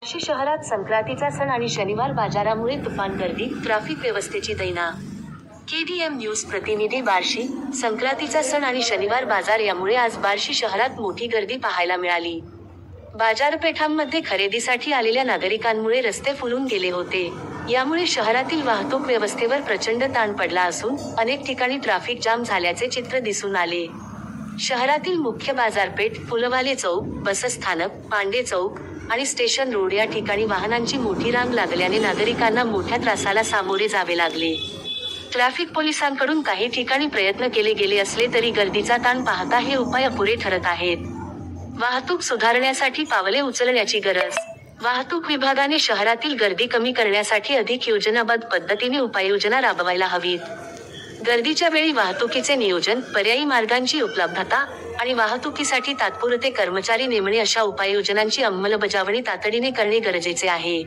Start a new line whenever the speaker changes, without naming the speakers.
बार्शी शहरात संक्रांतीचा सण आणि शनिवार बाजारामुळे तुफान गर्दी, ट्रॅफिक व्यवस्थेची दैना. KDM न्यूज प्रतिनिधी बार्शी. संक्रांतीचा सण आणि शनिवार बाजार यामुळे आज बार्शी शहरात मोठी गर्दी पाहायला मिळाली. बाजारपेठांमध्ये खरेदीसाठी आलेल्या नागरिकांमुळे रस्ते फुलून गेले होते. यामुळे शहरातील वाहतूक व्यवस्थेवर प्रचंड ताण पडला असून अनेक ठिकाणी ट्रॅफिक जाम झाल्याचे चित्र दिसून आले. शहरातील मुख्य बाजारपेठ, फुलवाले चौक, बसस्थानक, पांडे चौक आणि स्टेशन रोड या ठिकाणी वाहनांची मोठी रांग लागल्याने नागरिकांना मोठ्या त्रासाला सामोरे जावे लागले. ट्रॅफिक पोलिसांकडून काही ठिकाणी प्रयत्न केले गेले असले तरी गर्दीचा ताण पाहता हे उपाय अपुरे ठरत आहेत. वाहतूक सुधारण्यासाठी पावले उचलण्याची गरज. वाहतूक विभागाने शहरातील गर्दी कमी करण्यासाठी अधिक योजनाबद्ध पद्धतीने उपाययोजना राबवायला हवीत. गर्दीच्या वेळी वाहतुकीचे नियोजन, पर्यायी मार्गांची उपलब्धता आणि वाहतुकीसाठी तात्पुरते कर्मचारी नेमणे अशा उपाययोजनांची अंमलबजावणी तातडीने करणे गरजेचे आहे.